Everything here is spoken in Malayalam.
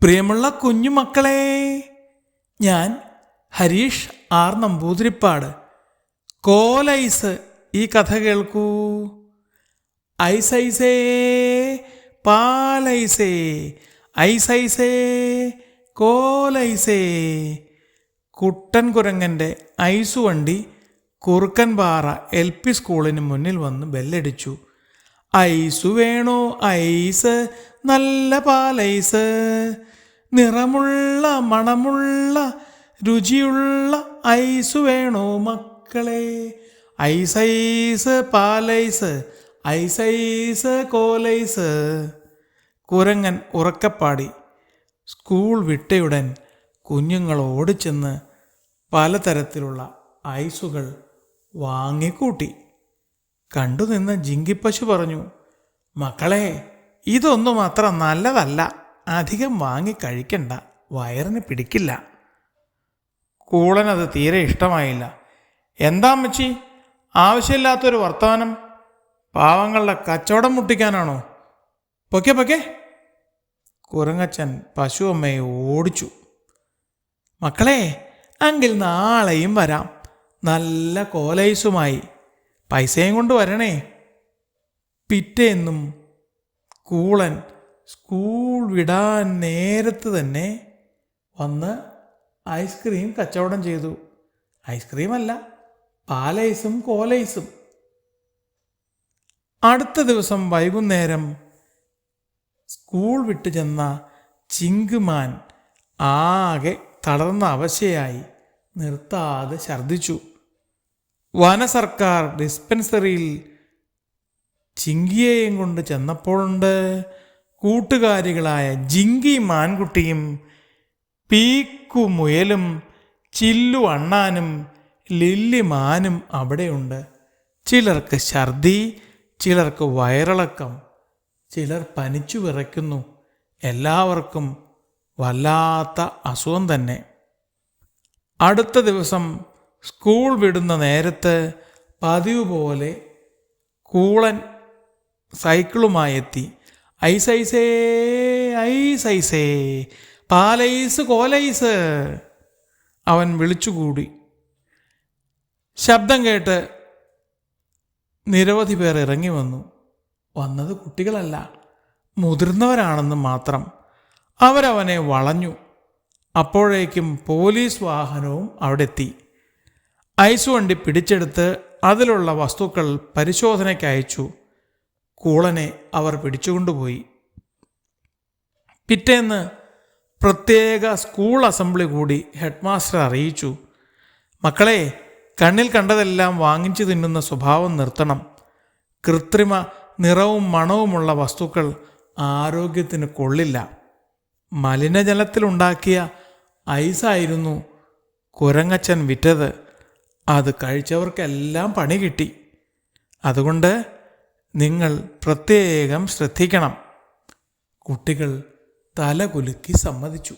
പ്രിയമുള്ള കുഞ്ഞുമക്കളെ, ഞാൻ ഹരീഷ് ആർ നമ്പൂതിരിപ്പാട്. കോലൈസ് ഈ കഥ കേൾക്കൂ. ഐസൈസേ പാലൈസേ, ഐസൈസേ കോലൈസേ. കുട്ടൻ കുരങ്ങൻ്റെ ഐസ് വണ്ടി കുറുക്കൻപാറ LP സ്കൂളിന് മുന്നിൽ വന്ന് ബെല്ലടിച്ചു. ഐസ് വേണോ ഐസ്, നല്ല പാലൈസ്, നിറമുള്ള മണമുള്ള രുചിയുള്ള ഐസ് വേണോ മക്കളെ. ഐസൈസ് പാലൈസ്, ഐസൈസ് കോലൈസ്. കുരങ്ങൻ ഉറക്കപ്പാടി. സ്കൂൾ വിട്ടയുടൻ കുഞ്ഞുങ്ങൾ ഓടിച്ചെന്ന് പലതരത്തിലുള്ള ഐസുകൾ വാങ്ങിക്കൂട്ടി. കണ്ടുനിന്ന ജിങ്കിപ്പശു പറഞ്ഞു, മക്കളെ, ഇതൊന്നും അത്ര നല്ലതല്ല, അധികം വാങ്ങി കഴിക്കണ്ട, വയറിന് പിടിക്കില്ല. കൂളനത് തീരെ ഇഷ്ടമായില്ല. എന്താ അമ്മച്ചി, ആവശ്യമില്ലാത്തൊരു വർത്തമാനം? പാവങ്ങളുടെ കച്ചവടം മുട്ടിക്കാനാണോ? പൊക്കെ പൊക്കെ. കുരങ്ങച്ചൻ പശുവമ്മയെ ഓടിച്ചു. മക്കളെ, എങ്കിൽ നാളെയും വരാം, നല്ല കോലൈസുമായി. പൈസയും കൊണ്ട് വരണേ. പിറ്റേന്നും കൂളൻ സ്കൂൾ വിടാൻ നേരത്ത് തന്നെ വന്ന് ഐസ്ക്രീം കച്ചവടം ചെയ്തു. ഐസ്ക്രീമല്ല, പാലൈസും കോലൈസും. അടുത്ത ദിവസം വൈകുന്നേരം സ്കൂൾ വിട്ടു ചെന്ന ചിങ്കുമാൻ ആകെ തളർന്ന അവശയായി നിർത്താതെ ഛർദ്ദിച്ചു. വനസർക്കാർ ഡിസ്പെൻസറിയിൽ ചിങ്കിയെയും കൊണ്ട് ചെന്നപ്പോഴുണ്ട് കൂട്ടുകാരികളായ ജിങ്കി മാൻകുട്ടിയും പീക്കു മുയലും ചില്ലു അണ്ണാനും ലില്ലി മാനും അവിടെയുണ്ട്. ചിലർക്ക് ഛർദി, ചിലർക്ക് വയറിളക്കം, ചിലർ പനിച്ചു വിറയ്ക്കുന്നു. എല്ലാവർക്കും വല്ലാത്ത അസുഖം തന്നെ. അടുത്ത ദിവസം സ്കൂൾ വിടുന്ന നേരത്ത് പതിവ് പോലെ കൂളൻ സൈക്കിളുമായി എത്തി. ഐസൈസേ ഐസൈസേ, പാലൈസ് കോലൈസ്, അവൻ വിളിച്ചുകൂടി. ശബ്ദം കേട്ട് നിരവധി പേർ ഇറങ്ങി വന്നു. വന്നത് കുട്ടികളല്ല, മുതിർന്നവരാണെന്ന് മാത്രം. അവരവനെ വളഞ്ഞു. അപ്പോഴേക്കും പോലീസ് വാഹനവും അവിടെ എത്തി. ഐസ് വണ്ടി പിടിച്ചെടുത്ത് അതിലുള്ള വസ്തുക്കൾ പരിശോധനയ്ക്ക് അയച്ചു. കൂളനെ അവർ പിടിച്ചുകൊണ്ടുപോയി. പിറ്റേന്ന് പ്രത്യേക സ്കൂൾ അസംബ്ലി കൂടി ഹെഡ് മാസ്റ്റർ അറിയിച്ചു. മക്കളെ, കണ്ണിൽ കണ്ടതെല്ലാം വാങ്ങിച്ചു തിന്നുന്ന സ്വഭാവം നിർത്തണം. കൃത്രിമ നിറവും മണവുമുള്ള വസ്തുക്കൾ ആരോഗ്യത്തിന് കൊള്ളില്ല. മലിനജലത്തിലുണ്ടാക്കിയ ഐസായിരുന്നു കുരങ്ങച്ചൻ വിറ്റത്. അത് കഴിച്ചവർക്കെല്ലാം പണി കിട്ടി. അതുകൊണ്ട് നിങ്ങൾ പ്രത്യേകം ശ്രദ്ധിക്കണം. കുട്ടികൾ തല കുലുക്കി സമ്മതിച്ചു.